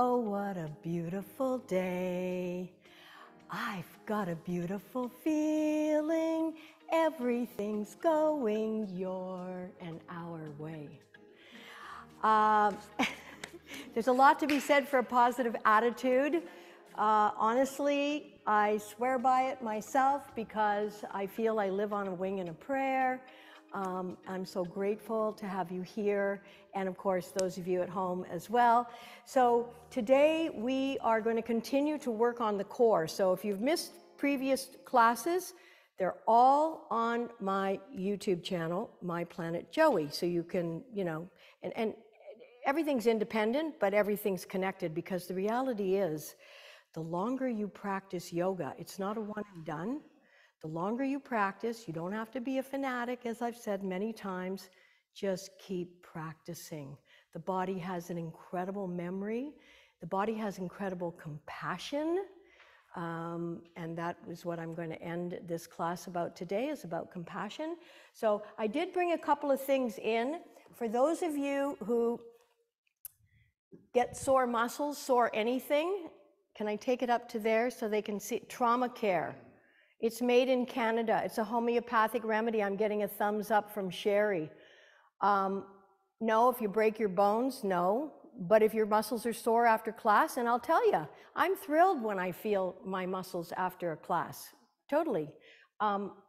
Oh, what a beautiful day. I've got a beautiful feeling. Everything's going your and our way. There's a lot to be said for a positive attitude. Honestly, I swear by it myself because I feel I live on a wing and a prayer. I'm so grateful to have you here, and of course those of you at home as well. So today we are going to continue to work on the core. So if you've missed previous classes, they're all on my YouTube channel, My Planet Joey. So you can, and everything's independent, but everything's connected, because the reality is the longer you practice yoga, it's not a one and done. The longer you practice, you don't have to be a fanatic, as I've said many times, just keep practicing. The body has an incredible memory. The body has incredible compassion. And that is what I'm going to end this class about today, is about compassion. So I did bring a couple of things in. For those of you who get sore muscles, sore anything, can I take it up to there so they can see? Trauma care. It's made in Canada. It's a homeopathic remedy. I'm getting a thumbs up from Sherry. No, if you break your bones, no. But if your muscles are sore after class, and I'll tell you, I'm thrilled when I feel my muscles after a class, totally.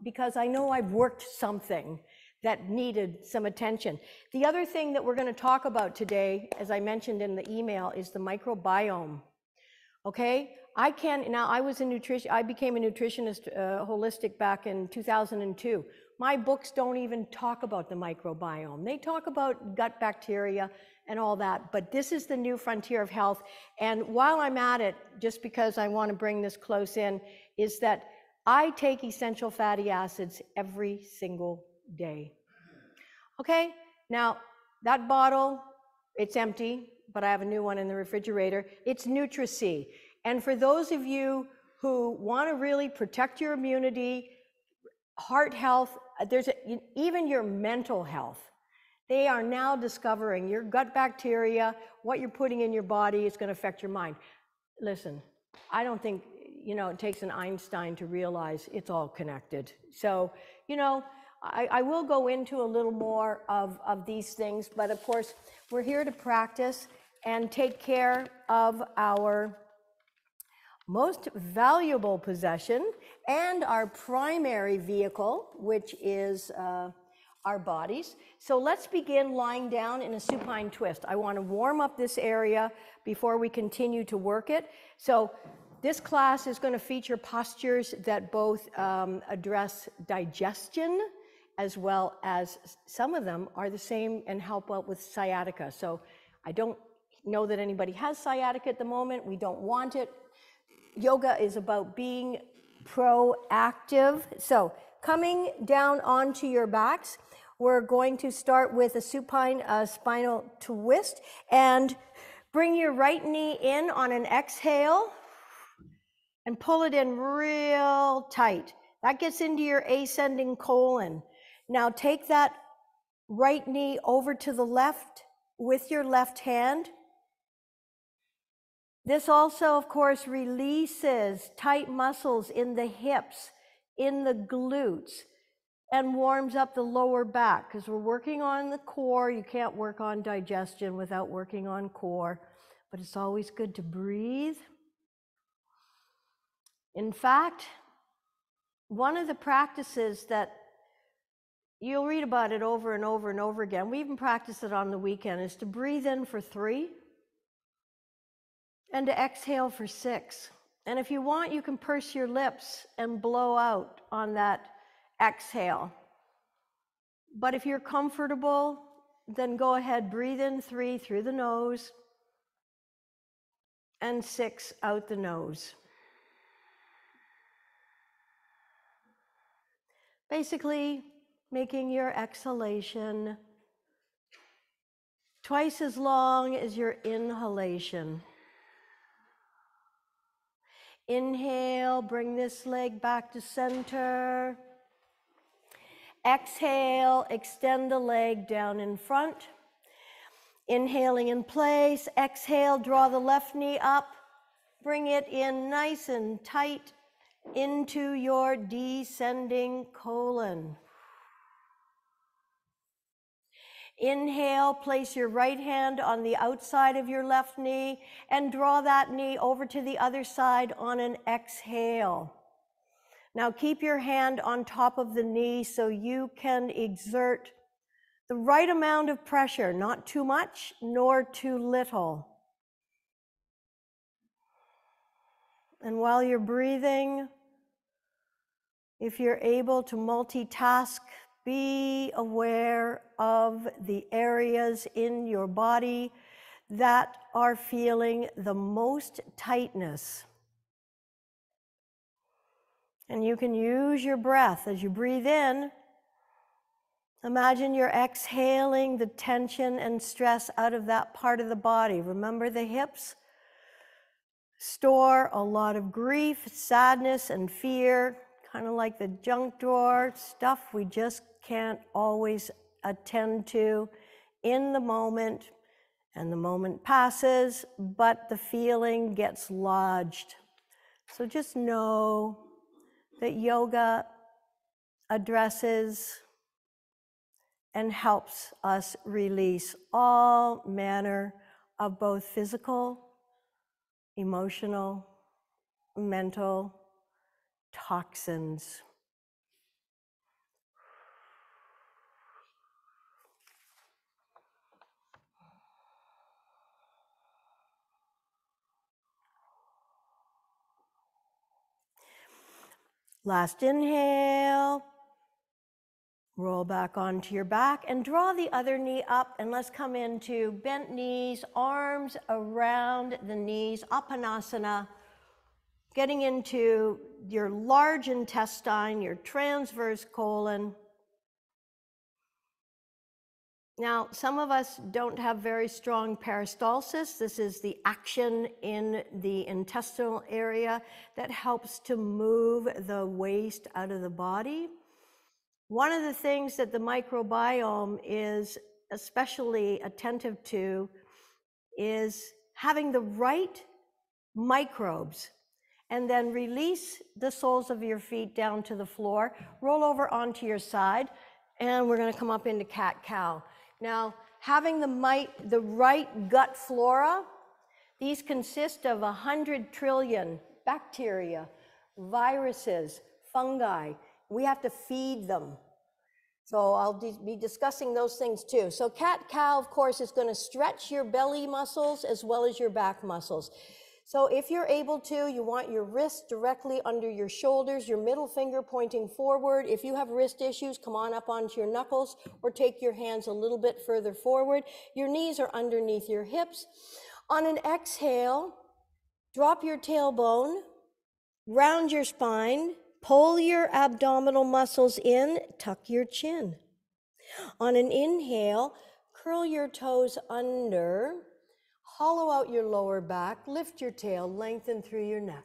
Because I know I've worked something that needed some attention. The other thing that we're going to talk about today, as I mentioned in the email, is the microbiome. Okay? I became a nutritionist, holistic, back in 2002. My books don't even talk about the microbiome. They talk about gut bacteria and all that, but this is the new frontier of health. And while I'm at it, just because I want to bring this close in, is that I take essential fatty acids every single day. Okay? Now, that bottle, it's empty, but I have a new one in the refrigerator. It's Nutri-C. And for those of you who want to really protect your immunity, heart health, even your mental health, they are now discovering your gut bacteria, what you're putting in your body is going to affect your mind. Listen, I don't think, it takes an Einstein to realize it's all connected. So, I will go into a little more of these things, but of course, we're here to practice and take care of our most valuable possession and our primary vehicle, which is our bodies. So let's begin lying down in a supine twist. I want to warm up this area before we continue to work it. So this class is going to feature postures that both address digestion, as well as some of them are the same and help out with sciatica. So I don't know that anybody has sciatica at the moment. We don't want it. Yoga is about being proactive. So coming down onto your backs, we're going to start with a supine spinal twist, and bring your right knee in on an exhale and pull it in real tight. That gets into your ascending colon. Now take that right knee over to the left with your left hand. This also, of course, releases tight muscles in the hips, in the glutes, and warms up the lower back, because we're working on the core. You can't work on digestion without working on core, but it's always good to breathe. In fact, one of the practices that you'll read about it over and over and over again, we even practice it on the weekend, is to breathe in for 3 and to exhale for 6. And if you want, you can purse your lips and blow out on that exhale. But if you're comfortable, then go ahead, breathe in 3 through the nose and 6 out the nose. Basically, making your exhalation twice as long as your inhalation. Inhale, bring this leg back to center. Exhale, extend the leg down in front. Inhaling in place, exhale, draw the left knee up, bring it in nice and tight into your descending colon. Inhale, place your right hand on the outside of your left knee and draw that knee over to the other side on an exhale. Now keep your hand on top of the knee so you can exert the right amount of pressure, not too much nor too little. And while you're breathing, if you're able to multitask, be aware of the areas in your body that are feeling the most tightness. And you can use your breath as you breathe in. Imagine you're exhaling the tension and stress out of that part of the body. Remember, the hips store a lot of grief, sadness, and fear, kind of like the junk drawer, stuff we just can't always attend to in the moment, and the moment passes, but the feeling gets lodged. So just know that yoga addresses and helps us release all manner of both physical, emotional, mental toxins. Last inhale, roll back onto your back and draw the other knee up, and let's come into bent knees, arms around the knees, Apanasana, getting into your large intestine, your transverse colon. Now, some of us don't have very strong peristalsis. This is the action in the intestinal area that helps to move the waste out of the body. One of the things that the microbiome is especially attentive to is having the right microbes, and then release the soles of your feet down to the floor, roll over onto your side, and we're going to come up into cat-cow. Now, having the right gut flora, these consist of 100 trillion bacteria, viruses, fungi. We have to feed them. So I'll be discussing those things too. So cat-cow, of course, is going to stretch your belly muscles as well as your back muscles. So if you're able to, you want your wrists directly under your shoulders, your middle finger pointing forward. If you have wrist issues, come on up onto your knuckles or take your hands a little bit further forward. Your knees are underneath your hips. On an exhale, drop your tailbone, round your spine, pull your abdominal muscles in, tuck your chin. On an inhale, curl your toes under, hollow out your lower back, lift your tail, lengthen through your neck.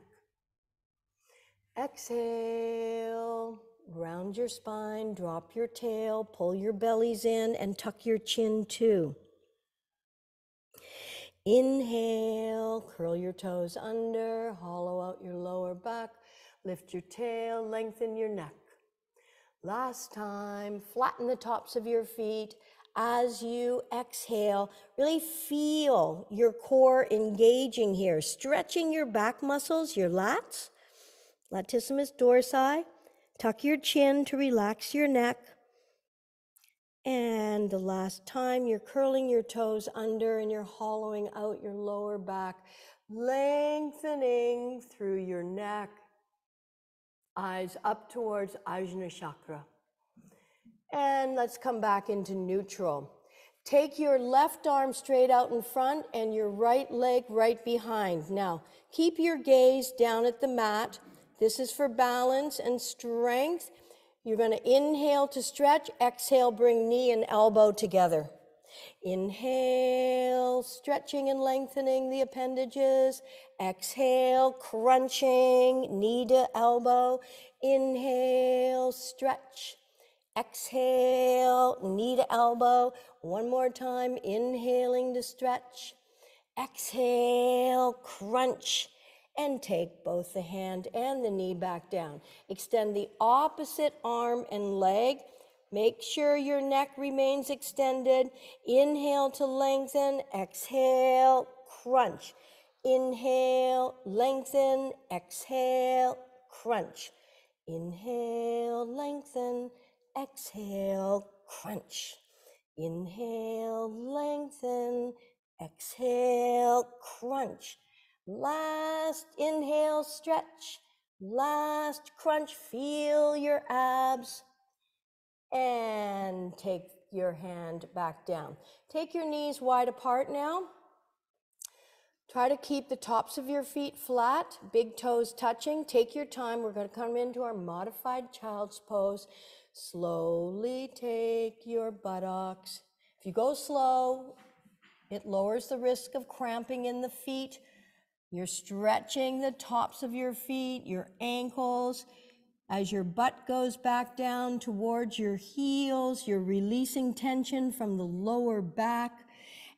Exhale, round your spine, drop your tail, pull your bellies in, and tuck your chin too. Inhale, curl your toes under, hollow out your lower back, lift your tail, lengthen your neck. Last time, flatten the tops of your feet. As you exhale, really feel your core engaging here, stretching your back muscles, your lats, latissimus dorsi. Tuck your chin to relax your neck. And the last time, you're curling your toes under and you're hollowing out your lower back, lengthening through your neck, eyes up towards Ajna Chakra. And let's come back into neutral. Take your left arm straight out in front and your right leg right behind. Now, keep your gaze down at the mat. This is for balance and strength. You're going to inhale to stretch, exhale, bring knee and elbow together. Inhale, stretching and lengthening the appendages. Exhale, crunching, knee to elbow. Inhale, stretch. Exhale, knee to elbow. One more time, inhaling to stretch. Exhale, crunch, and take both the hand and the knee back down. Extend the opposite arm and leg. Make sure your neck remains extended. Inhale to lengthen, exhale, crunch. Inhale, lengthen, exhale, crunch. Inhale, lengthen, exhale, crunch. Inhale, lengthen, exhale, crunch. Last inhale, stretch. Last crunch, feel your abs. And take your hand back down. Take your knees wide apart now. Try to keep the tops of your feet flat, big toes touching. Take your time. We're going to come into our modified child's pose. Slowly take your buttocks. If you go slow, it lowers the risk of cramping in the feet. You're stretching the tops of your feet, your ankles. As your butt goes back down towards your heels, you're releasing tension from the lower back,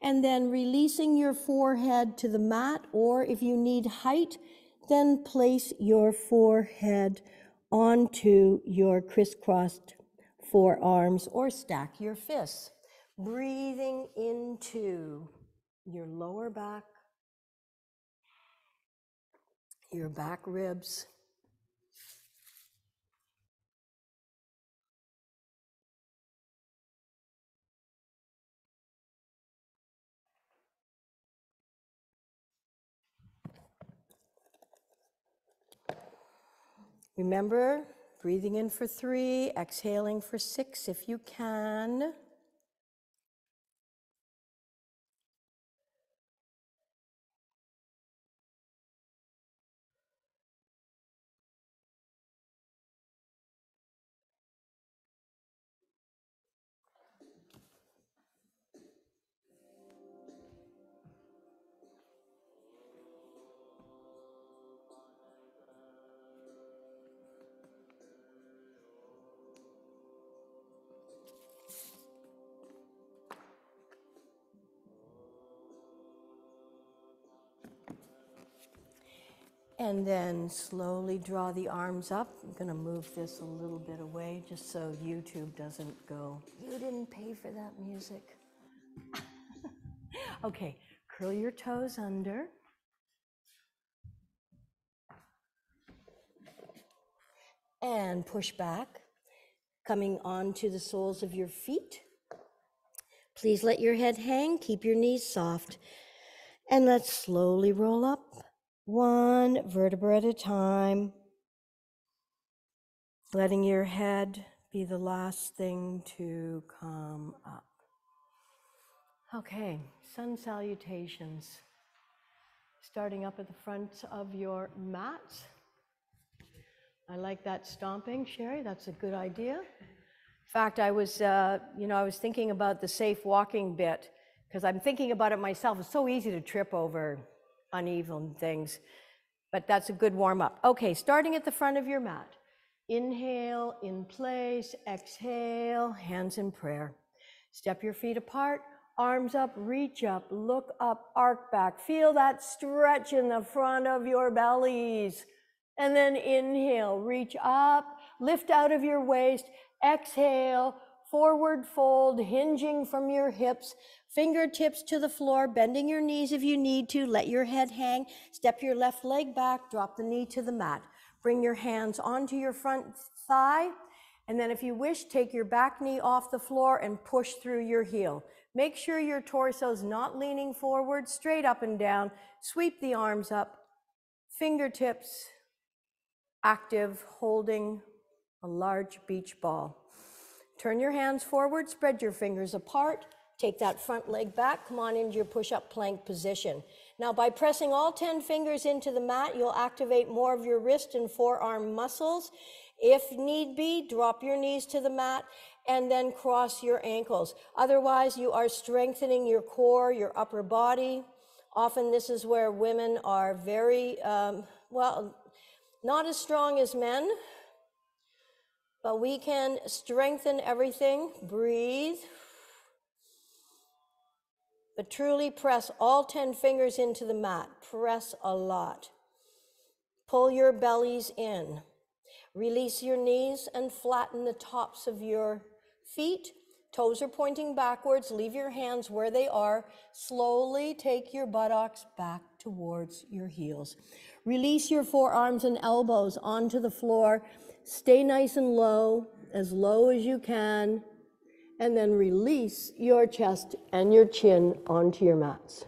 and then releasing your forehead to the mat, or if you need height, then place your forehead onto your crisscrossed forearms or stack your fists. Breathing into your lower back, your back ribs. Remember, breathing in for 3, exhaling for 6 if you can. And then slowly draw the arms up. I'm going to move this a little bit away just so YouTube doesn't go, "You didn't pay for that music." Okay, curl your toes under. And push back, coming onto the soles of your feet. Please let your head hang, keep your knees soft. And let's slowly roll up, one vertebra at a time. Letting your head be the last thing to come up. Okay, sun salutations. Starting up at the front of your mat. I like that stomping, Sherry, that's a good idea. In fact, I was thinking about the safe walking bit, because I'm thinking about it myself. It's so easy to trip over uneven things, but that's a good warm up. Okay, starting at the front of your mat. Inhale, in place, exhale, hands in prayer. Step your feet apart, arms up, reach up, look up, arc back. Feel that stretch in the front of your bellies. And then inhale, reach up, lift out of your waist, exhale, forward fold, hinging from your hips, fingertips to the floor, bending your knees if you need to, let your head hang, step your left leg back, drop the knee to the mat. Bring your hands onto your front thigh, and then if you wish, take your back knee off the floor and push through your heel. Make sure your torso's not leaning forward, straight up and down. Sweep the arms up, fingertips active, holding a large beach ball. Turn your hands forward, spread your fingers apart, take that front leg back, come on into your push-up plank position. Now by pressing all 10 fingers into the mat, you'll activate more of your wrist and forearm muscles. If need be, drop your knees to the mat and then cross your ankles. Otherwise, you are strengthening your core, your upper body. Often this is where women are very, not as strong as men, but we can strengthen everything. Breathe. But truly press all 10 fingers into the mat. Press a lot. Pull your bellies in. Release your knees and flatten the tops of your feet. Toes are pointing backwards. Leave your hands where they are. Slowly take your buttocks back towards your heels. Release your forearms and elbows onto the floor. Stay nice and low as you can. And then release your chest and your chin onto your mats.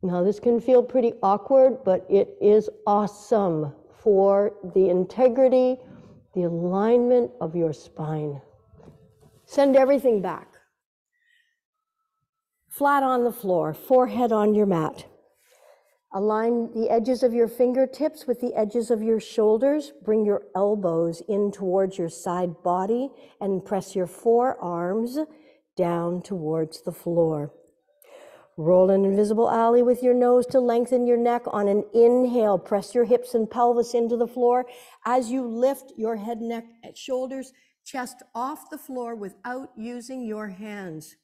Now this can feel pretty awkward, but it is awesome for the integrity, the alignment of your spine. Send everything back. Flat on the floor, forehead on your mat. Align the edges of your fingertips with the edges of your shoulders. Bring your elbows in towards your side body and press your forearms down towards the floor. Roll an invisible alley with your nose to lengthen your neck. On an inhale, press your hips and pelvis into the floor. As you lift your head, neck, shoulders, chest off the floor without using your hands.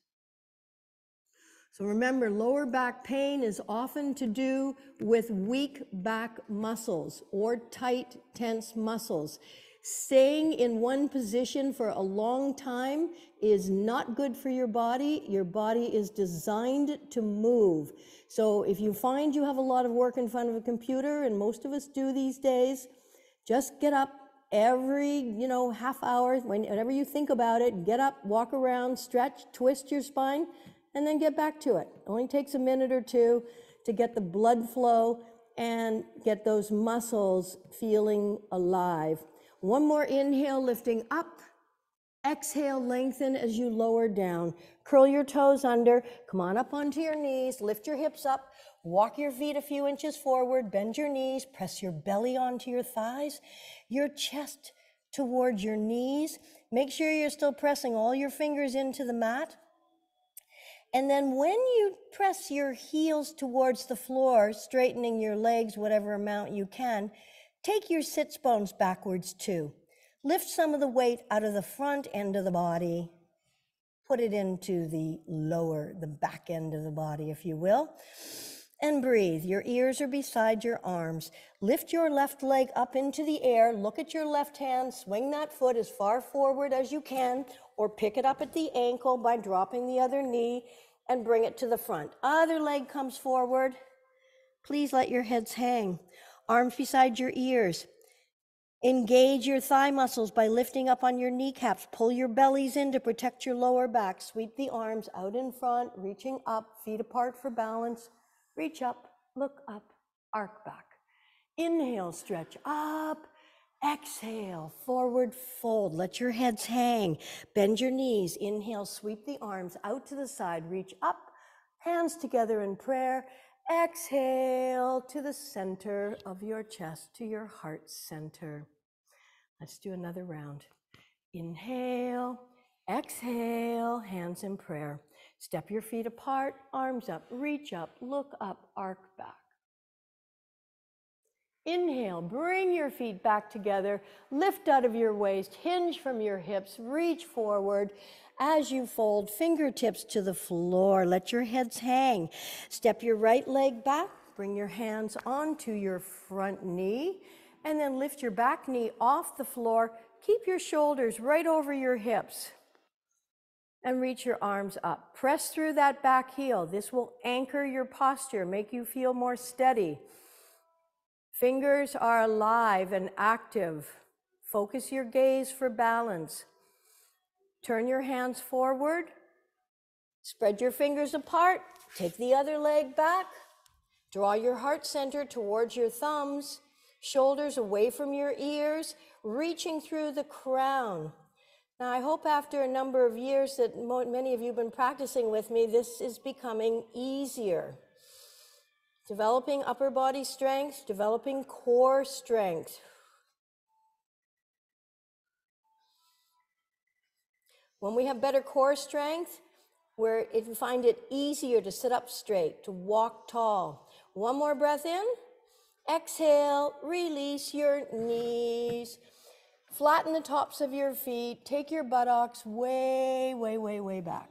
So remember, lower back pain is often to do with weak back muscles or tight, tense muscles. Staying in one position for a long time is not good for your body. Your body is designed to move. So if you find you have a lot of work in front of a computer, and most of us do these days, just get up every, half hour, whenever you think about it, get up, walk around, stretch, twist your spine, and then get back to it. It only takes a minute or two to get the blood flow and get those muscles feeling alive. One more inhale, lifting up. Exhale, lengthen as you lower down. Curl your toes under. Come on up onto your knees. Lift your hips up. Walk your feet a few inches forward. Bend your knees. Press your belly onto your thighs. Your chest towards your knees. Make sure you're still pressing all your fingers into the mat. And then when you press your heels towards the floor, straightening your legs whatever amount you can, take your sits bones backwards too. Lift some of the weight out of the front end of the body. Put it into the back end of the body, if you will. And breathe. Your ears are beside your arms. Lift your left leg up into the air. Look at your left hand. Swing that foot as far forward as you can, or pick it up at the ankle by dropping the other knee and bring it to the front. Other leg comes forward. Please let your heads hang. Arms beside your ears. Engage your thigh muscles by lifting up on your kneecaps. Pull your bellies in to protect your lower back. Sweep the arms out in front, reaching up, feet apart for balance. Reach up, look up, arc back. Inhale, stretch up. Exhale, forward fold. Let your heads hang. Bend your knees. Inhale, sweep the arms out to the side. Reach up, hands together in prayer. Exhale to the center of your chest, to your heart center. Let's do another round. Inhale, exhale, hands in prayer. Step your feet apart, arms up, reach up, look up, arc back. Inhale, bring your feet back together, lift out of your waist, hinge from your hips, reach forward. As you fold, fingertips to the floor, let your heads hang. Step your right leg back, bring your hands onto your front knee, and then lift your back knee off the floor. Keep your shoulders right over your hips and reach your arms up. Press through that back heel. This will anchor your posture, make you feel more steady. Fingers are alive and active. Focus your gaze for balance. Turn your hands forward. Spread your fingers apart. Take the other leg back. Draw your heart center towards your thumbs. Shoulders away from your ears, reaching through the crown. Now, I hope after a number of years that many of you have been practicing with me, this is becoming easier. Developing upper body strength, developing core strength. When we have better core strength, we find it easier to sit up straight, to walk tall. One more breath in. Exhale, release your knees. Flatten the tops of your feet. Take your buttocks way, way, way, way back.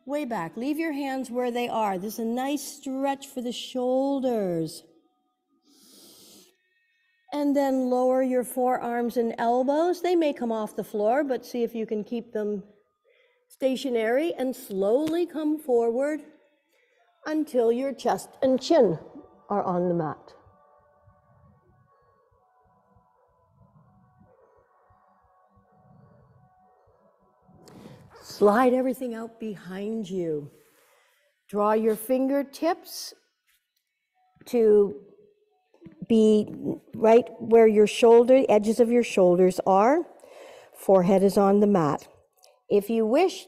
Way back. Leave your hands where they are. This is a nice stretch for the shoulders. And then lower your forearms and elbows. They may come off the floor, but see if you can keep them stationary and slowly come forward until your chest and chin are on the mat. Slide everything out behind you. Draw your fingertips to be right where your edges of your shoulders are. Forehead is on the mat. If you wish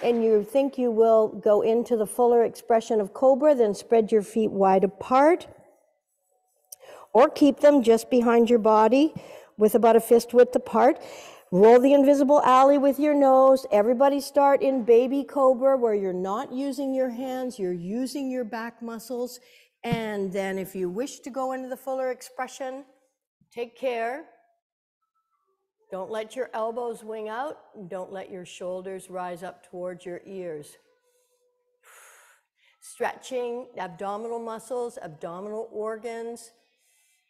and you think you will go into the fuller expression of Cobra, then spread your feet wide apart or keep them just behind your body with about a fist width apart. Roll the invisible alley with your nose. Everybody start in baby Cobra where you're not using your hands, you're using your back muscles. And then if you wish to go into the fuller expression, take care. Don't let your elbows wing out. Don't let your shoulders rise up towards your ears. Stretching abdominal muscles, abdominal organs.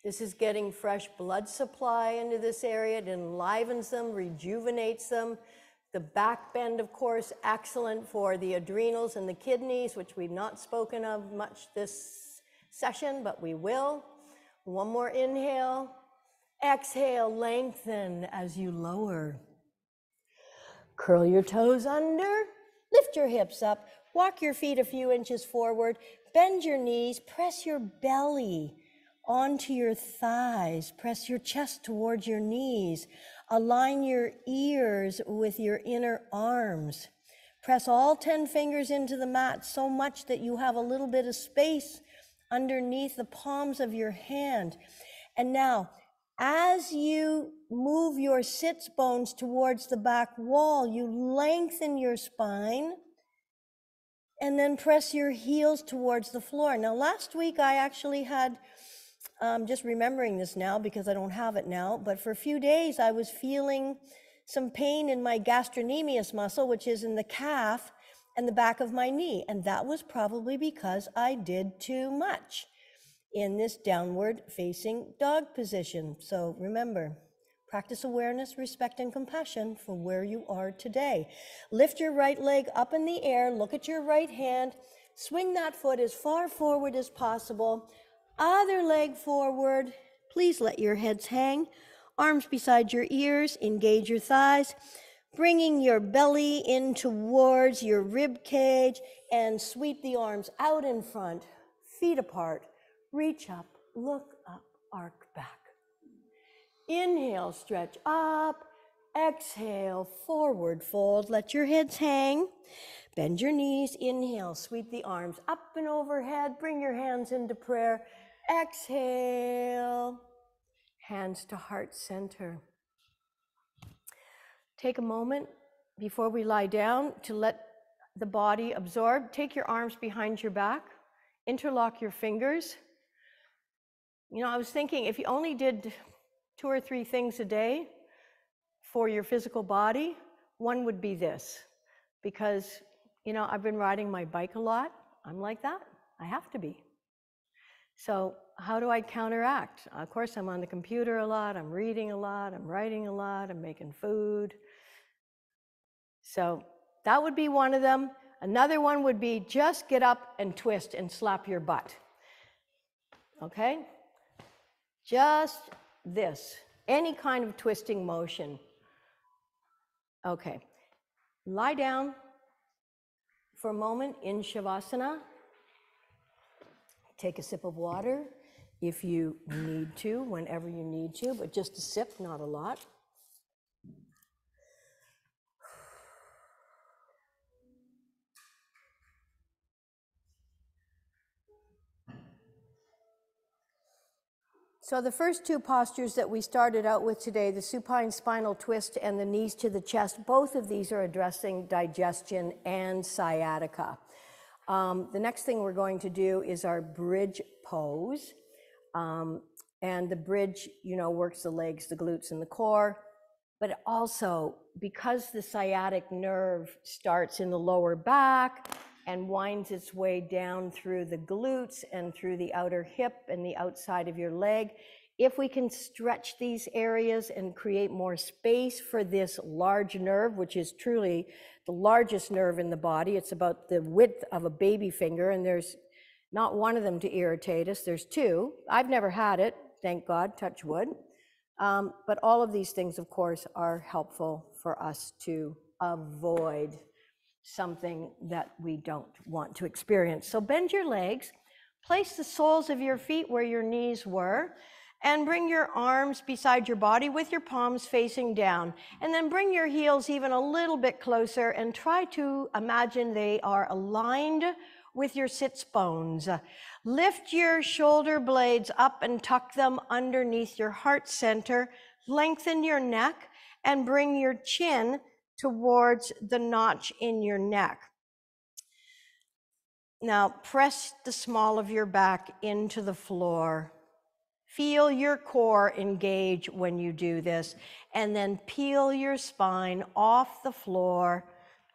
This is getting fresh blood supply into this area. It enlivens them, rejuvenates them. The back bend, of course, excellent for the adrenals and the kidneys, which we've not spoken of much this session, but we will. One more inhale. Exhale, lengthen as you lower. Curl your toes under, lift your hips up, walk your feet a few inches forward, bend your knees, press your belly onto your thighs, press your chest towards your knees, align your ears with your inner arms. Press all 10 fingers into the mat so much that you have a little bit of space underneath the palms of your hand. And now, as you move your sits bones towards the back wall, you lengthen your spine and then press your heels towards the floor. Now, last week I actually had, just remembering this now because I don't have it now, but for a few days I was feeling some pain in my gastrocnemius muscle, which is in the calf and the back of my knee. And that was probably because I did too much in this downward facing dog position. So remember, practice awareness, respect, and compassion for where you are today. Lift your right leg up in the air, look at your right hand, swing that foot as far forward as possible. Other leg forward, please let your heads hang. Arms beside your ears, engage your thighs, bringing your belly in towards your rib cage and sweep the arms out in front, feet apart. Reach up, look up, arc back. Inhale, stretch up. Exhale, forward fold. Let your heads hang. Bend your knees. Inhale, sweep the arms up and overhead. Bring your hands into prayer. Exhale, hands to heart center. Take a moment before we lie down to let the body absorb. Take your arms behind your back. Interlock your fingers. You know, I was thinking if you only did 2 or 3 things a day for your physical body, one would be this. Because, you know, I've been riding my bike a lot. I'm like that. I have to be. So how do I counteract? Of course, I'm on the computer a lot. I'm reading a lot. I'm writing a lot. I'm making food. So that would be one of them. Another one would be just get up and twist and slap your butt. Okay? Just this, any kind of twisting motion. Okay, lie down for a moment in Shavasana. Take a sip of water if you need to, whenever you need to, but just a sip, not a lot. So the first 2 postures that we started out with today, the supine spinal twist and the knees to the chest, both of these are addressing digestion and sciatica. The next thing we're going to do is our bridge pose. And the bridge, you know, works the legs, the glutes, and the core. But also, because the sciatic nerve starts in the lower back and winds its way down through the glutes and through the outer hip and the outside of your leg, if we can stretch these areas and create more space for this large nerve, which is truly the largest nerve in the body, it's about the width of a baby finger, and there's not one of them to irritate us, there's two. I've never had it, thank God, touch wood. But all of these things, of course, are helpful for us to avoid something that we don't want to experience. So bend your legs, place the soles of your feet where your knees were, and bring your arms beside your body with your palms facing down. And then bring your heels even a little bit closer and try to imagine they are aligned with your sits bones. Lift your shoulder blades up and tuck them underneath your heart center. Lengthen your neck and bring your chin towards the notch in your neck. Now press the small of your back into the floor. Feel your core engage when you do this, and then peel your spine off the floor,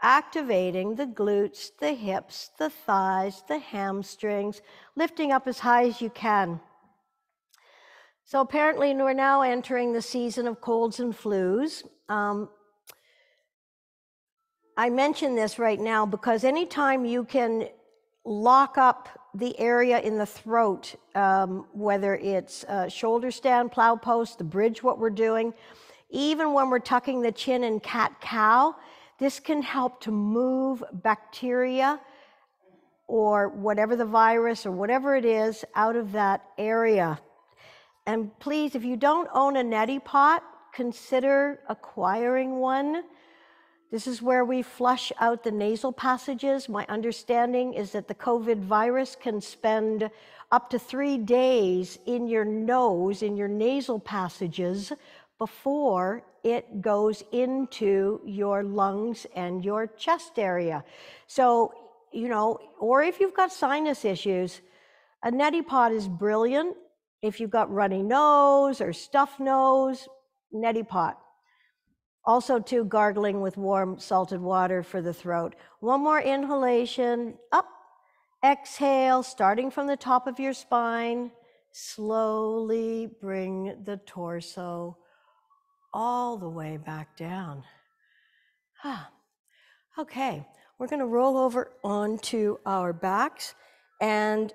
activating the glutes, the hips, the thighs, the hamstrings, lifting up as high as you can. So apparently we're now entering the season of colds and flus. I mention this right now because anytime you can lock up the area in the throat, whether it's shoulder stand, plow post, the bridge, what we're doing, even when we're tucking the chin in cat-cow, this can help to move bacteria or whatever the virus or whatever it is out of that area. And please, if you don't own a neti pot, consider acquiring one. This is where we flush out the nasal passages. My understanding is that the COVID virus can spend up to 3 days in your nose, in your nasal passages, before it goes into your lungs and your chest area. So, you know, or if you've got sinus issues, a neti pot is brilliant. If you've got runny nose or stuffed nose, neti pot. Also, too, gargling with warm salted water for the throat. One more inhalation, up, exhale, starting from the top of your spine. Slowly bring the torso all the way back down. Okay, we're gonna roll over onto our backs. And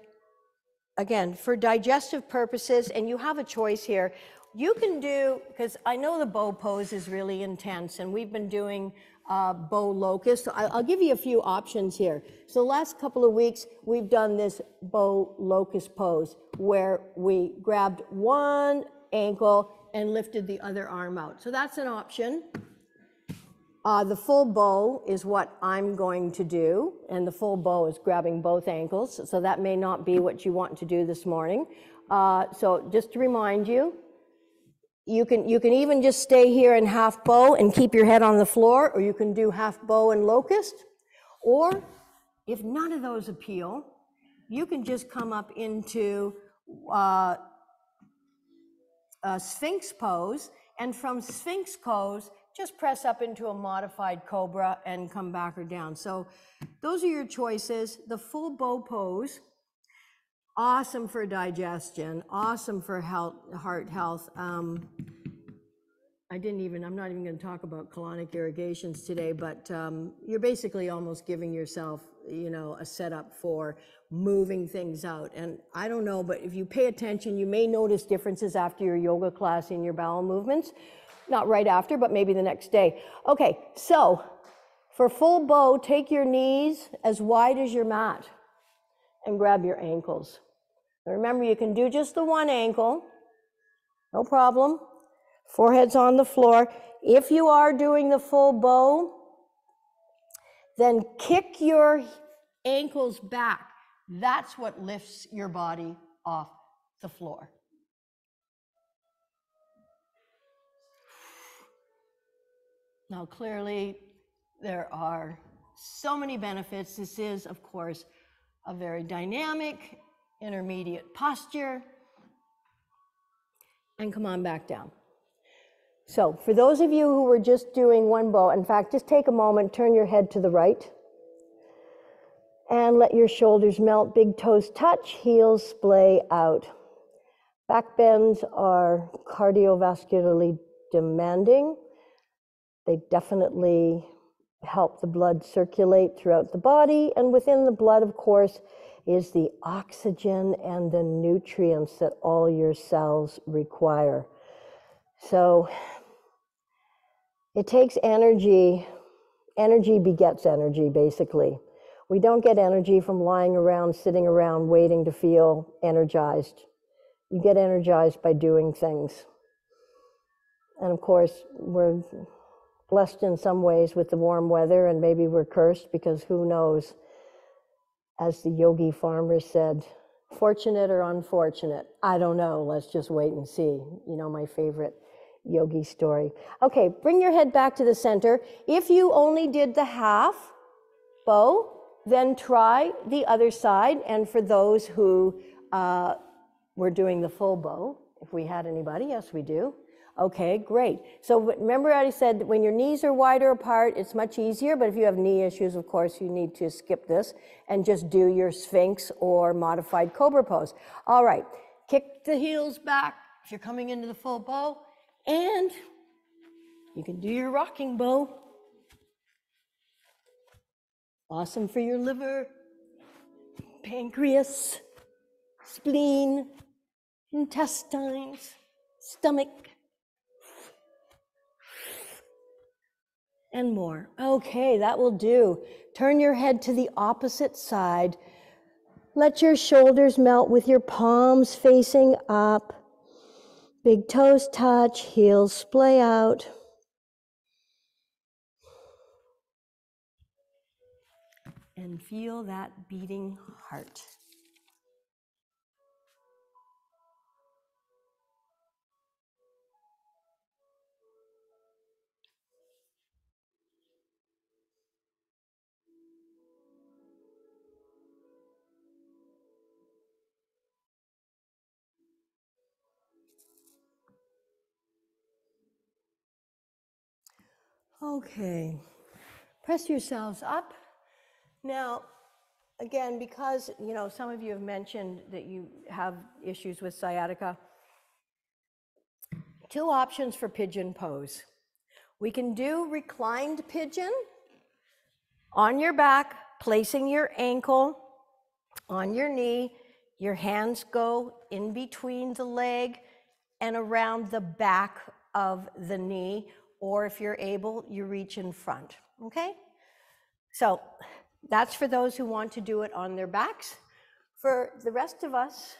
again, for digestive purposes, and you have a choice here, you can do, because I know the bow pose is really intense, and we've been doing bow locust. So I'll give you a few options here. So the last couple of weeks, we've done this bow locust pose, where we grabbed one ankle and lifted the other arm out. So that's an option. The full bow is what I'm going to do, and the full bow is grabbing both ankles, so that may not be what you want to do this morning. So just to remind you, you can even just stay here in half bow and keep your head on the floor, or you can do half bow and locust. Or if none of those appeal, you can just come up into a Sphinx pose, and from Sphinx pose, just press up into a modified cobra and come back or down. So those are your choices. The full bow pose, awesome for digestion, awesome for health, heart health. I'm not even going to talk about colonic irrigations today, but you're basically almost giving yourself, you know, a setup for moving things out. And I don't know, but if you pay attention, you may notice differences after your yoga class in your bowel movements. Not right after, but maybe the next day. Okay, so for full bow, take your knees as wide as your mat and grab your ankles. Now remember, you can do just the one ankle, no problem. Forehead's on the floor. If you are doing the full bow, then kick your ankles back. That's what lifts your body off the floor. Now, clearly, there are so many benefits. This is, of course, a very dynamic, intermediate posture. and come on back down. So for those of you who were just doing one bow, in fact, just take a moment, turn your head to the right, and let your shoulders melt, big toes touch, heels splay out. Back bends are cardiovascularly demanding. They definitely help the blood circulate throughout the body, and within the blood, of course, is the oxygen and the nutrients that all your cells require. So it takes energy. Energy begets energy, basically. We don't get energy from lying around, sitting around, waiting to feel energized. You get energized by doing things. And of course, we're blessed in some ways with the warm weather, and maybe we're cursed because who knows, as the yogi farmer said, fortunate or unfortunate, I don't know, let's just wait and see. You know, my favorite yogi story. Okay, bring your head back to the center. If you only did the half bow, then try the other side. And for those who were doing the full bow, if we had anybody, yes we do. Okay, great. So remember I said that when your knees are wider apart, it's much easier, but if you have knee issues, of course, you need to skip this and just do your Sphinx or modified Cobra pose. All right, kick the heels back if you're coming into the full bow, and you can do your rocking bow. Awesome for your liver, pancreas, spleen, intestines, stomach, and more. Okay, that will do. Turn your head to the opposite side. Let your shoulders melt with your palms facing up. Big toes touch, heels splay out. And feel that beating heart. Okay, press yourselves up. Now, again, because, you know, some of you have mentioned that you have issues with sciatica, two options for pigeon pose. We can do reclined pigeon on your back, placing your ankle on your knee. Your hands go in between the leg and around the back of the knee, or if you're able, you reach in front, okay? So that's for those who want to do it on their backs. For the rest of us,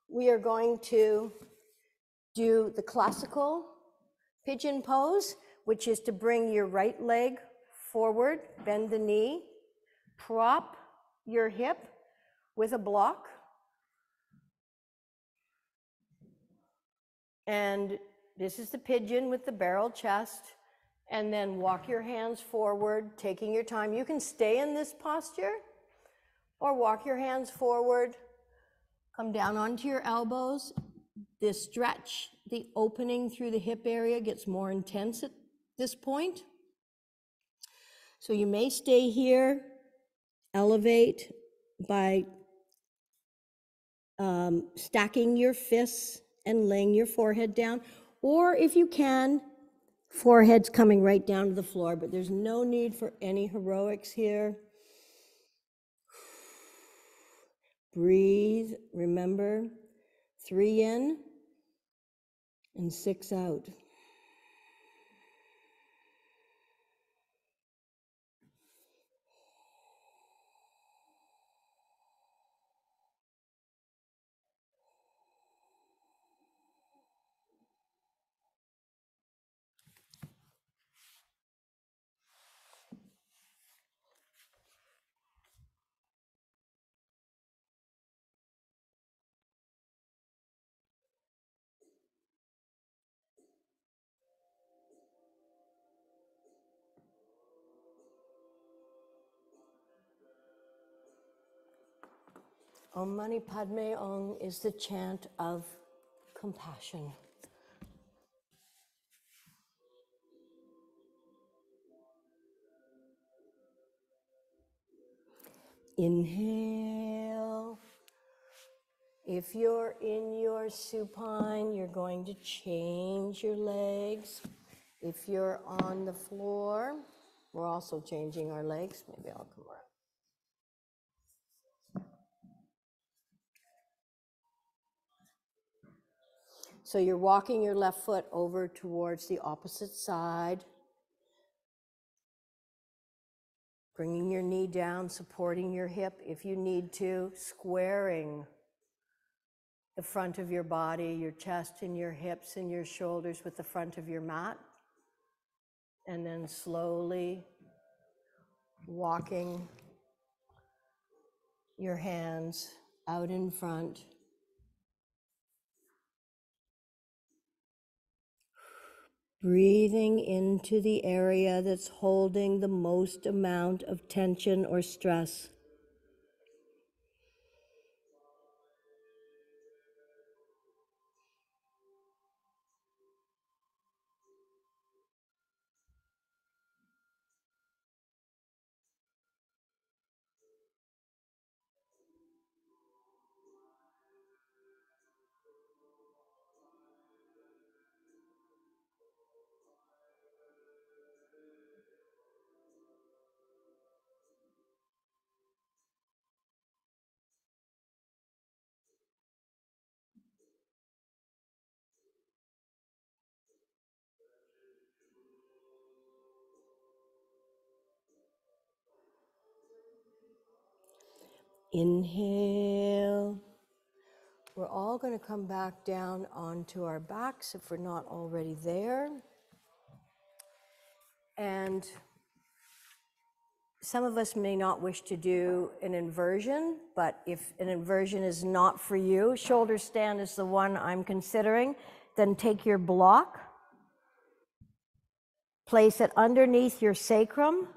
we are going to do the classical pigeon pose, which is to bring your right leg forward, bend the knee, prop your hip with a block, and this is the pigeon with the barrel chest, and then walk your hands forward, taking your time. You can stay in this posture, or walk your hands forward, come down onto your elbows. This stretch, the opening through the hip area gets more intense at this point. So you may stay here, elevate by stacking your fists and laying your forehead down, or if you can, forehead's coming right down to the floor, but there's no need for any heroics here. Breathe, remember, 3 in and 6 out. Om Mani Padme Hum is the chant of compassion. Inhale. If you're in your supine, you're going to change your legs. If you're on the floor, we're also changing our legs. Maybe I'll come around. So you're walking your left foot over towards the opposite side, bringing your knee down, supporting your hip if you need to, squaring the front of your body, your chest and your hips and your shoulders with the front of your mat. And then slowly walking your hands out in front. Breathing into the area that's holding the most amount of tension or stress. Inhale. We're all going to come back down onto our backs if we're not already there. And some of us may not wish to do an inversion, but if an inversion is not for you, shoulder stand is the one I'm considering, then take your block, place it underneath your sacrum,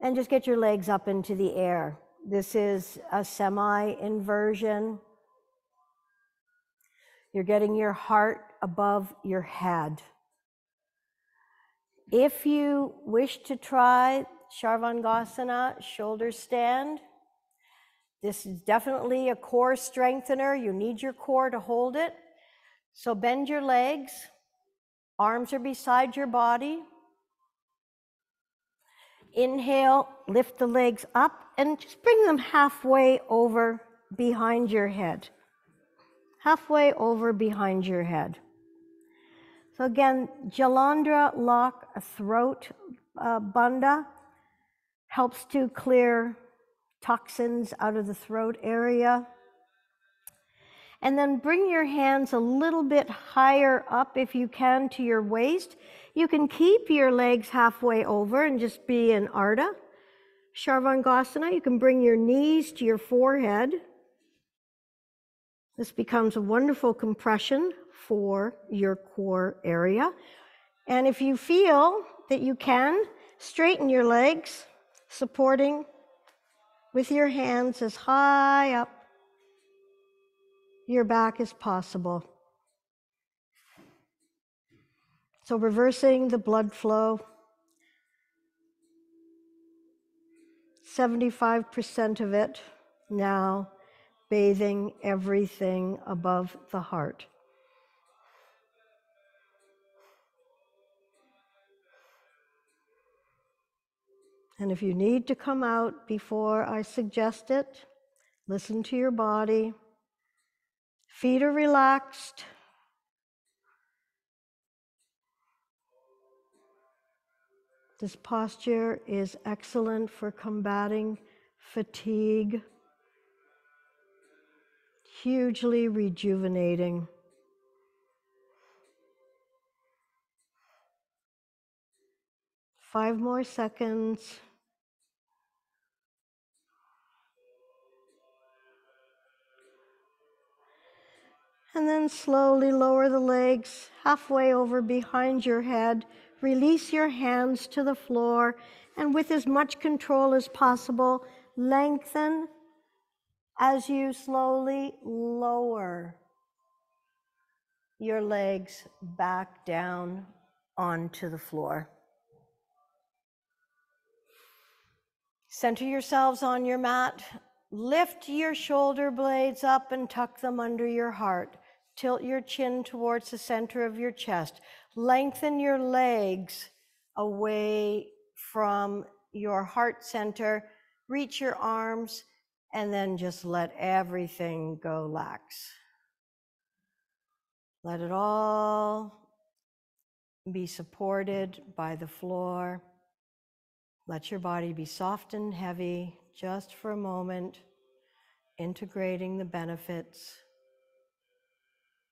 and just get your legs up into the air. This is a semi-inversion. You're getting your heart above your head. If you wish to try Sarvangasana, shoulder stand, this is definitely a core strengthener. You need your core to hold it. So bend your legs, arms are beside your body. Inhale, lift the legs up and just bring them halfway over behind your head. Halfway over behind your head. So again, Jalandhara lock, throat bandha helps to clear toxins out of the throat area. And then bring your hands a little bit higher up if you can to your waist. You can keep your legs halfway over and just be in Ardha. Sarvangasana, you can bring your knees to your forehead. This becomes a wonderful compression for your core area. And if you feel that you can, straighten your legs, supporting with your hands as high up your back as possible. So reversing the blood flow, 75% of it now bathing everything above the heart. And if you need to come out before I suggest it, listen to your body. Feet are relaxed. This posture is excellent for combating fatigue, hugely rejuvenating. Five more seconds. And then slowly lower the legs halfway over behind your head. Release your hands to the floor, and with as much control as possible, lengthen as you slowly lower your legs back down onto the floor. Center yourselves on your mat. Lift your shoulder blades up and tuck them under your heart. Tilt your chin towards the center of your chest. Lengthen your legs away from your heart center. Reach your arms, and then just let everything go lax. Let it all be supported by the floor. Let your body be soft and heavy just for a moment, integrating the benefits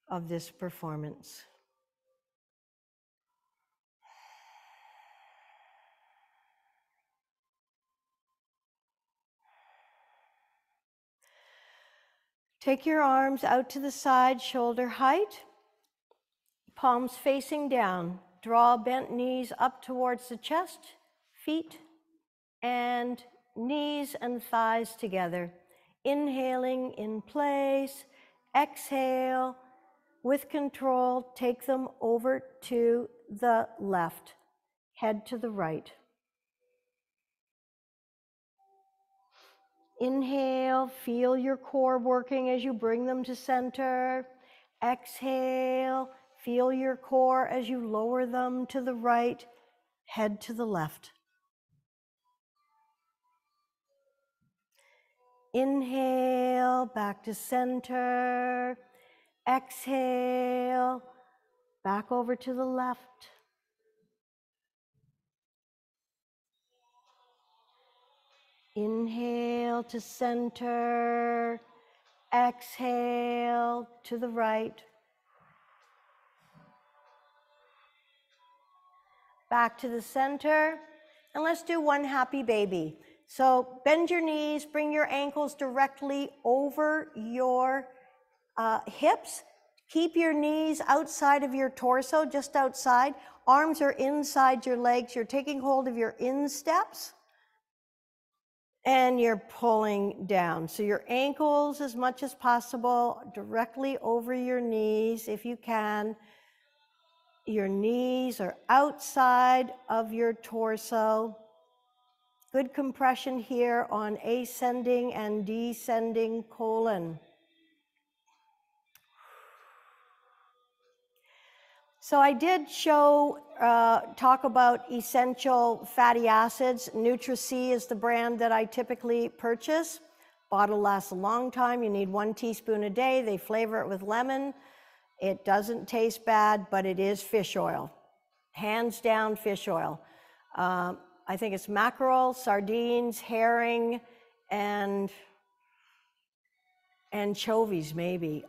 of this performance. Take your arms out to the side, shoulder height, palms facing down. Draw bent knees up towards the chest, feet, and knees and thighs together. Inhaling in place, exhale. With control, take them over to the left, head to the right. Inhale, feel your core working as you bring them to center. Exhale, feel your core as you lower them to the right, head to the left. Inhale, back to center. Exhale, back over to the left. Inhale to center. Exhale to the right. Back to the center. And let's do one happy baby. So bend your knees, bring your ankles directly over your hips. Keep your knees outside of your torso, just outside. Arms are inside your legs. You're taking hold of your insteps and you're pulling down. So your ankles, as much as possible, directly over your knees if you can. Your knees are outside of your torso. Good compression here on ascending and descending colon. So I did talk about essential fatty acids. Nutri-C is the brand that I typically purchase. Bottle lasts a long time. You need 1 teaspoon a day. They flavor it with lemon. It doesn't taste bad, but it is fish oil. Hands down fish oil. I think it's mackerel, sardines, herring, and anchovies maybe.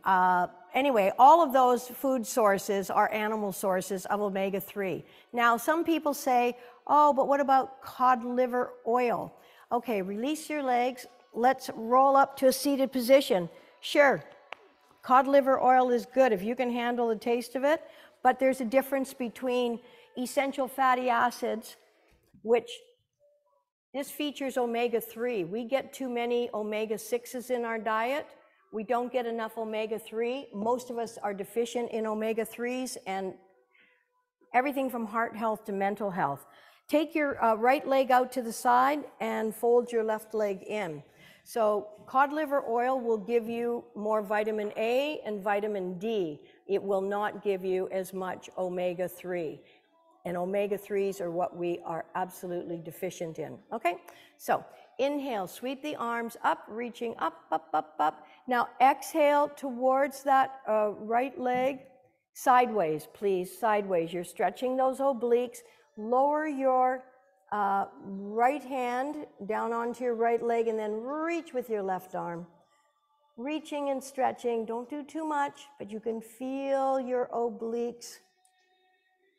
Anyway, all of those food sources are animal sources of omega-3. Now, some people say, oh, but what about cod liver oil? Okay, release your legs. Let's roll up to a seated position. Sure, cod liver oil is good if you can handle the taste of it, but there's a difference between essential fatty acids, which this features omega-3. We get too many omega-6s in our diet. We don't get enough omega-3. Most of us are deficient in omega-3s and everything from heart health to mental health. Take your right leg out to the side and fold your left leg in. So cod liver oil will give you more vitamin A and vitamin D. It will not give you as much omega-3. And omega-3s are what we are absolutely deficient in, okay? So inhale, sweep the arms up, reaching up, up, up, up. Now exhale towards that right leg, sideways, please, sideways. You're stretching those obliques. Lower your right hand down onto your right leg and then reach with your left arm. Reaching and stretching, don't do too much, but you can feel your obliques.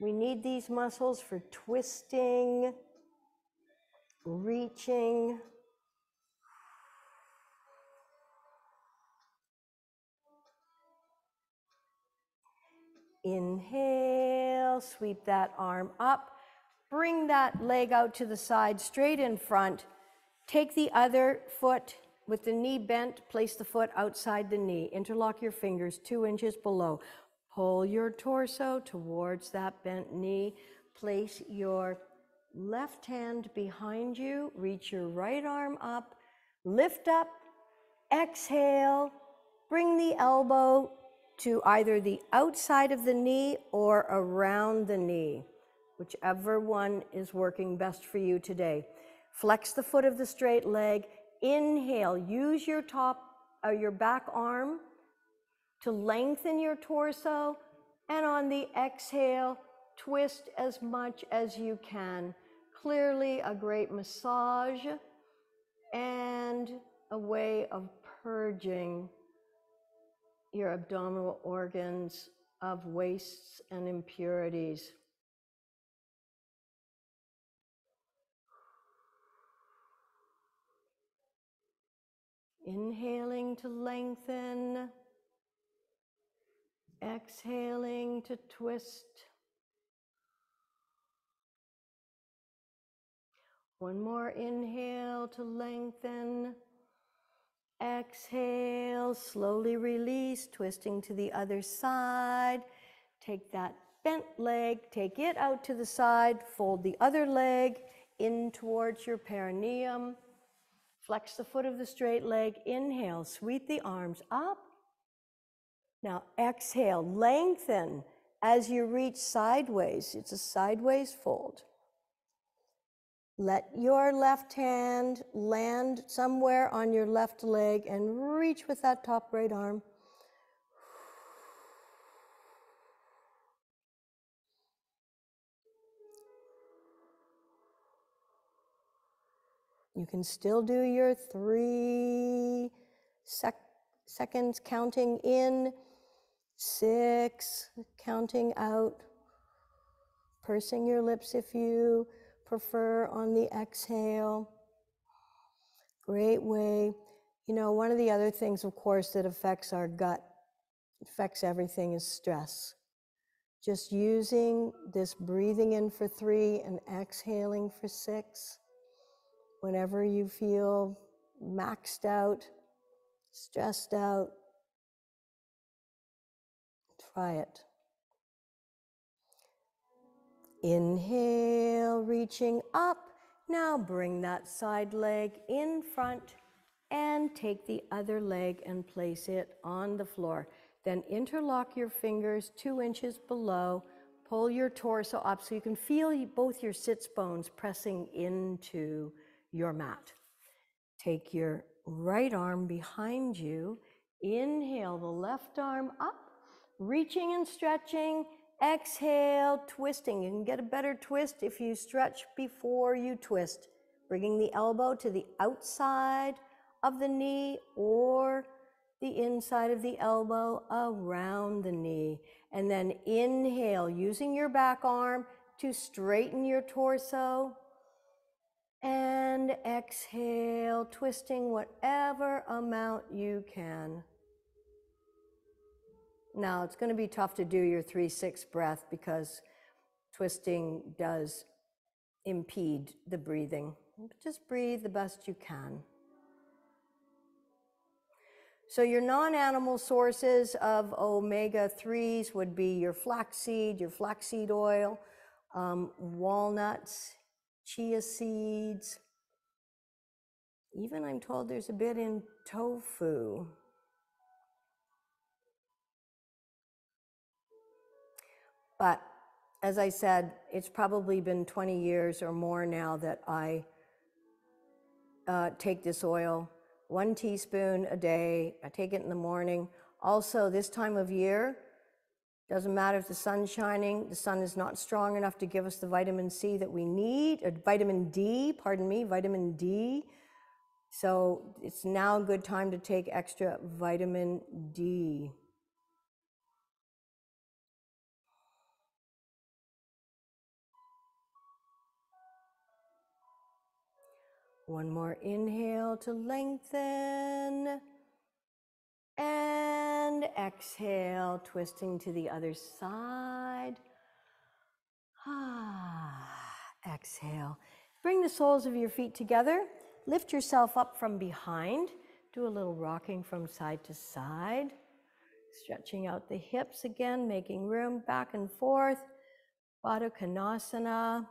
We need these muscles for twisting, reaching. Inhale, sweep that arm up. Bring that leg out to the side, straight in front. Take the other foot with the knee bent, place the foot outside the knee. Interlock your fingers 2 inches below. Pull your torso towards that bent knee. Place your left hand behind you. Reach your right arm up. Lift up. Exhale. Bring the elbow to either the outside of the knee or around the knee, whichever one is working best for you today. Flex the foot of the straight leg. Inhale, use your back arm to lengthen your torso, and on the exhale, twist as much as you can. Clearly a great massage and a way of purging your abdominal organs of wastes and impurities. Inhaling to lengthen, exhaling to twist. One more inhale to lengthen. Exhale, slowly release, twisting to the other side. Take that bent leg, take it out to the side, fold the other leg in towards your perineum. Flex the foot of the straight leg. Inhale, sweep the arms up. Now exhale, lengthen as you reach sideways. It's a sideways fold. Let your left hand land somewhere on your left leg and reach with that top right arm. You can still do your 3 seconds counting in, 6 counting out, pursing your lips if you prefer on the exhale. Great way. You know, one of the other things, of course, that affects our gut, affects everything, is stress. Just using this breathing in for 3 and exhaling for 6. Whenever you feel maxed out, stressed out, try it. Inhale, reaching up. Now bring that side leg in front and take the other leg and place it on the floor. Then interlock your fingers 2 inches below. Pull your torso up so you can feel both your sits bones pressing into your mat. Take your right arm behind you. Inhale the left arm up, reaching and stretching. Exhale, twisting. You can get a better twist if you stretch before you twist, bringing the elbow to the outside of the knee or the inside of the elbow around the knee. And then inhale, using your back arm to straighten your torso. And exhale, twisting whatever amount you can. Now, it's going to be tough to do your 3-6 breath because twisting does impede the breathing. Just breathe the best you can. So your non-animal sources of omega-3s would be your flaxseed oil, walnuts, chia seeds. Even I'm told there's a bit in tofu. But as I said, it's probably been 20 years or more now that I take this oil, 1 teaspoon a day. I take it in the morning. Also, this time of year, doesn't matter if the sun's shining, the sun is not strong enough to give us the vitamin C that we need, or vitamin D. So it's now a good time to take extra vitamin D. One more inhale to lengthen. And exhale, twisting to the other side. Exhale. Bring the soles of your feet together. Lift yourself up from behind. Do a little rocking from side to side, stretching out the hips again, making room back and forth, Baddha Konasana.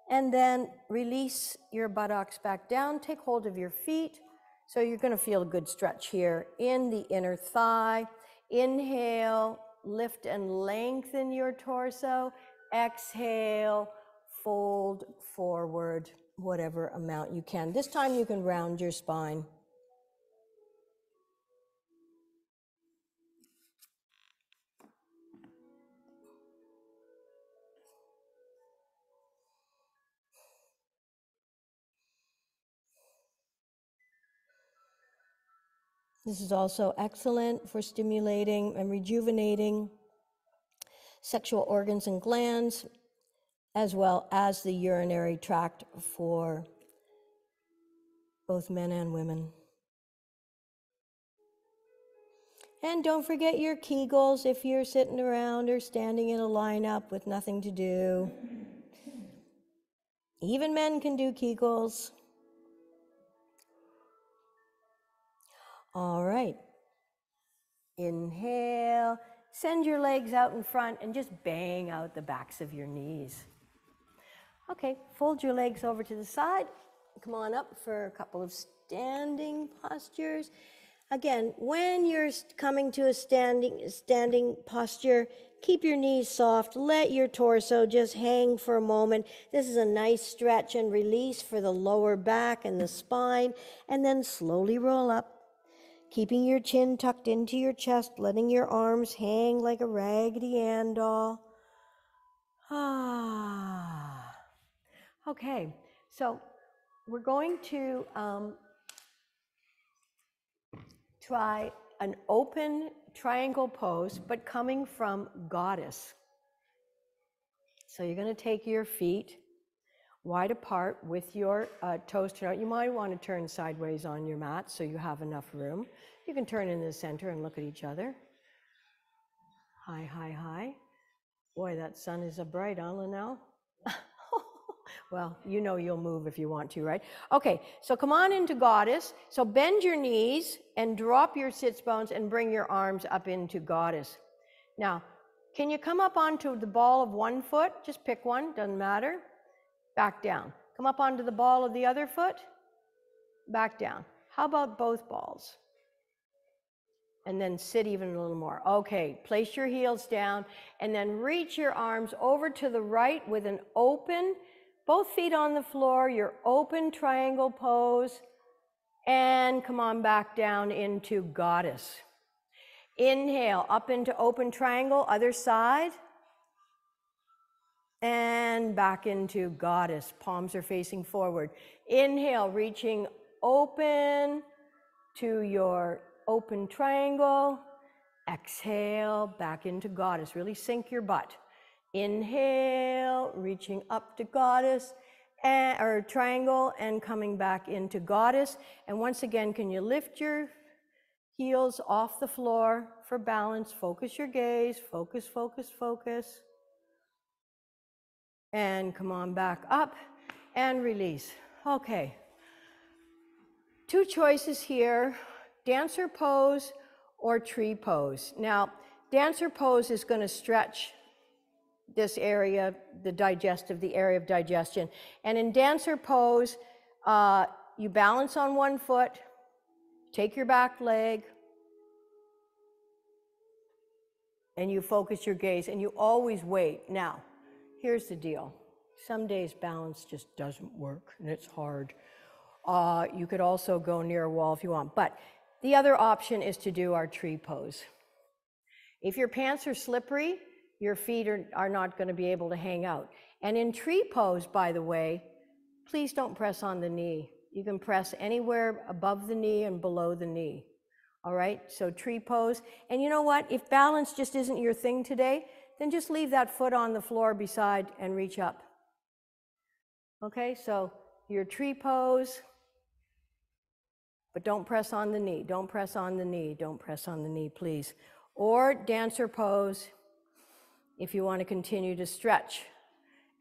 And then release your buttocks back down, take hold of your feet. So you're gonna feel a good stretch here in the inner thigh. Inhale, lift and lengthen your torso. Exhale, fold forward, whatever amount you can. This time you can round your spine. This is also excellent for stimulating and rejuvenating sexual organs and glands, as well as the urinary tract for both men and women. And don't forget your Kegels if you're sitting around or standing in a lineup with nothing to do. Even men can do Kegels. All right. Inhale, send your legs out in front and just bang out the backs of your knees. Okay, fold your legs over to the side. Come on up for a couple of standing postures. Again, when you're coming to a standing posture, keep your knees soft. Let your torso just hang for a moment. This is a nice stretch and release for the lower back and the spine, and then slowly roll up. Keeping your chin tucked into your chest, letting your arms hang like a Raggedy Ann doll. Okay, so we're going to try an open triangle pose, but coming from goddess. So you're going to take your feet wide apart with your toes turned out. You might want to turn sideways on your mat so you have enough room. You can turn in the center and look at each other. Hi, hi, hi. Boy, that sun is a bright, huh, Linnell? Well, you know you'll move if you want to, right? Okay, so come on into goddess. So bend your knees and drop your sits bones and bring your arms up into goddess. Now, can you come up onto the ball of one foot? Just pick one, doesn't matter. Back down. Come up onto the ball of the other foot. Back down. How about both balls? And then sit even a little more. Okay, place your heels down and then reach your arms over to the right with an open, both feet on the floor, your open triangle pose, and come on back down into goddess. Inhale, up into open triangle, other side, and back into goddess. Palms are facing forward. Inhale, reaching open to your open triangle. Exhale, back into goddess. Really sink your butt. Inhale, reaching up to goddess, or triangle, and coming back into goddess. And once again, can you lift your heels off the floor for balance? Focus your gaze. Focus, focus, focus. And come on back up and release. Okay. Two choices here, dancer pose or tree pose. Now, dancer pose is going to stretch this area, the area of digestion. And in dancer pose, you balance on one foot, take your back leg, and you focus your gaze, and you always wait. Now, here's the deal. Some days balance just doesn't work, and it's hard. You could also go near a wall if you want, but the other option is to do our tree pose. If your pants are slippery, your feet are not going to be able to hang out. And in tree pose, by the way, please don't press on the knee. You can press anywhere above the knee and below the knee. All right, so tree pose. And you know what? If balance just isn't your thing today, then just leave that foot on the floor beside and reach up. Okay, so your tree pose, but don't press on the knee. Don't press on the knee. Don't press on the knee, please. Or dancer pose if you want to continue to stretch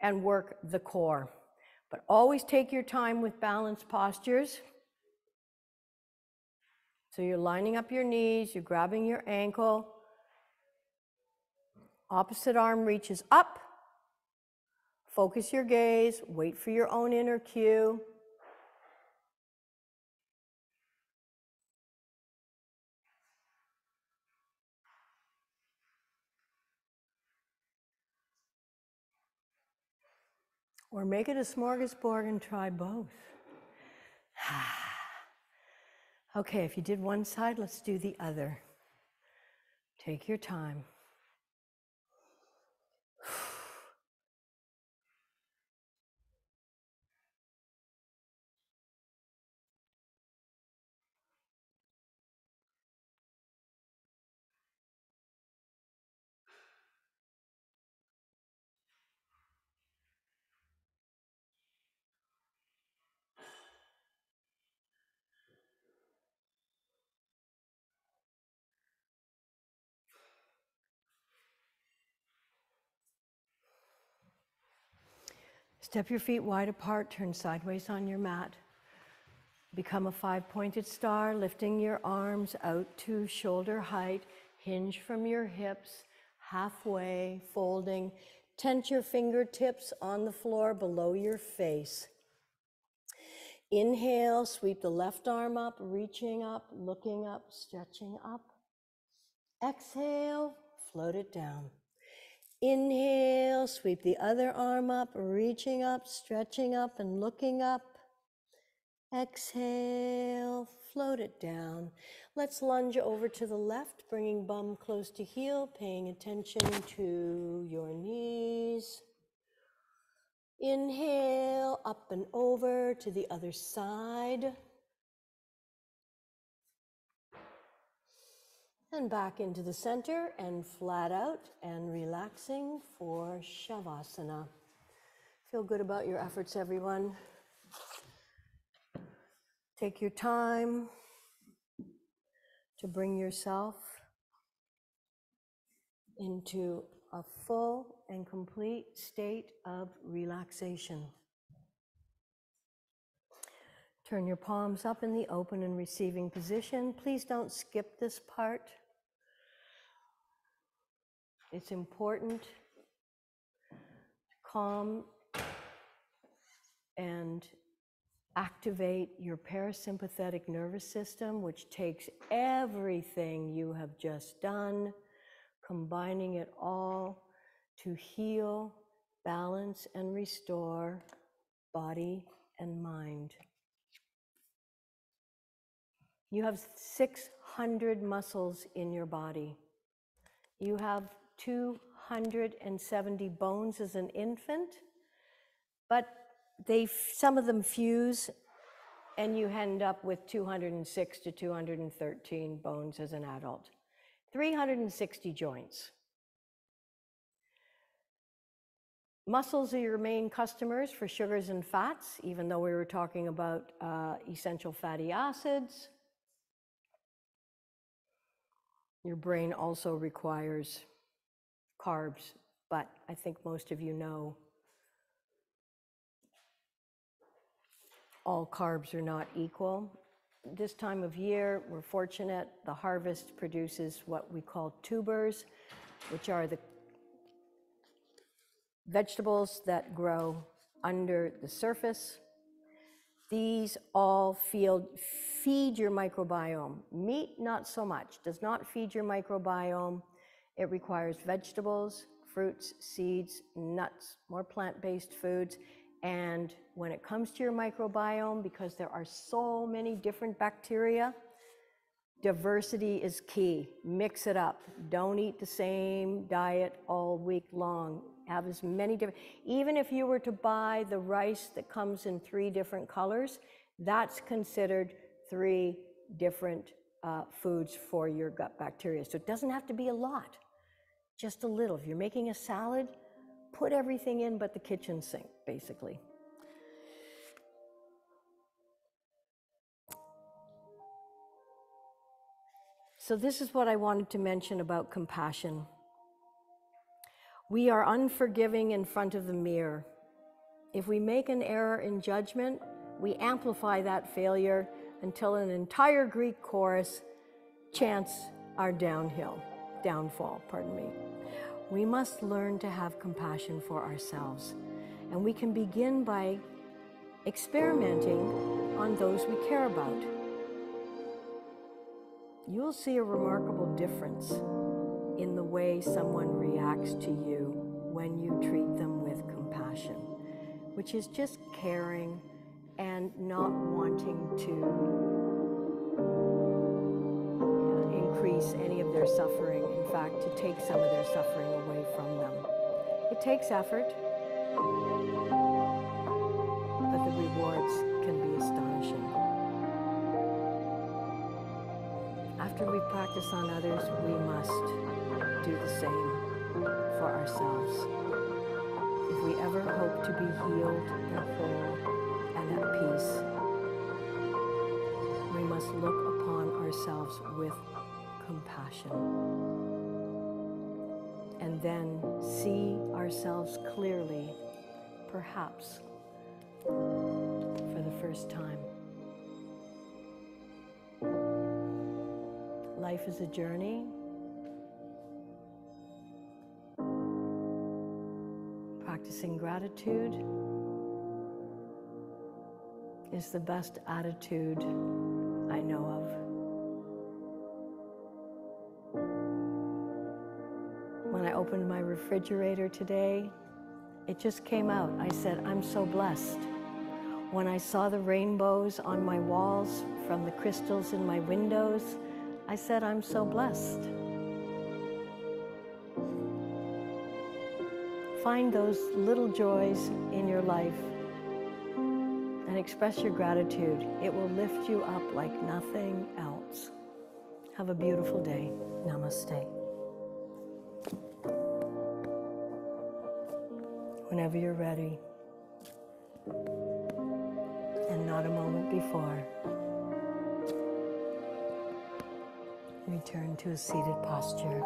and work the core. But always take your time with balanced postures. So you're lining up your knees, you're grabbing your ankle, opposite arm reaches up, focus your gaze, wait for your own inner cue. Or make it a smorgasbord and try both. Okay, if you did one side, let's do the other. Take your time. Step your feet wide apart, turn sideways on your mat. Become a 5-pointed star, lifting your arms out to shoulder height. Hinge from your hips, halfway, folding. Tent your fingertips on the floor below your face. Inhale, sweep the left arm up, reaching up, looking up, stretching up. Exhale, float it down. Inhale, sweep the other arm up, reaching up, stretching up, and looking up. Exhale, float it down. Let's lunge over to the left, bringing bum close to heel, paying attention to your knees. Inhale, up and over to the other side. And back into the center and flat out and relaxing for Shavasana. Feel good about your efforts, everyone. Take your time to bring yourself into a full and complete state of relaxation. Turn your palms up in the open and receiving position. Please don't skip this part. It's important to calm and activate your parasympathetic nervous system, which takes everything you have just done, combining it all to heal, balance, and restore body and mind. You have 600 muscles in your body. You have 270 bones as an infant, but some of them fuse, and you end up with 206 to 213 bones as an adult. 360 joints. Muscles are your main customers for sugars and fats, even though we were talking about essential fatty acids. Your brain also requires carbs, but I think most of you know all carbs are not equal. This time of year, we're fortunate, the harvest produces what we call tubers, which are the vegetables that grow under the surface. These all feed your microbiome. Meat, not so much, does not feed your microbiome. It requires vegetables, fruits, seeds, nuts, more plant-based foods. And when it comes to your microbiome, because there are so many different bacteria, diversity is key. Mix it up. Don't eat the same diet all week long. Have as many different, even if you were to buy the rice that comes in 3 different colors, that's considered 3 different foods for your gut bacteria. So it doesn't have to be a lot, just a little. If you're making a salad, put everything in but the kitchen sink, basically. So this is what I wanted to mention about compassion. We are unforgiving in front of the mirror. If we make an error in judgment, we amplify that failure until an entire Greek chorus chants our downfall, pardon me. We must learn to have compassion for ourselves, and we can begin by experimenting on those we care about. You'll see a remarkable difference in the way someone reacts to you when you treat them with compassion, which is just caring and not wanting to increase any of their suffering. In fact, to take some of their suffering away from them. It takes effort, but the rewards can be astonishing. After we practice on others, we must do the same for ourselves. If we ever hope to be healed and whole and at peace, we must look upon ourselves with compassion and then see ourselves clearly, perhaps for the first time. Life is a journey. Practicing gratitude is the best attitude I know of. When I opened my refrigerator today, it just came out. I said, I'm so blessed. When I saw the rainbows on my walls from the crystals in my windows, I said, I'm so blessed. Find those little joys in your life and express your gratitude. It will lift you up like nothing else. Have a beautiful day. Namaste. Whenever you're ready, and not a moment before, return to a seated posture.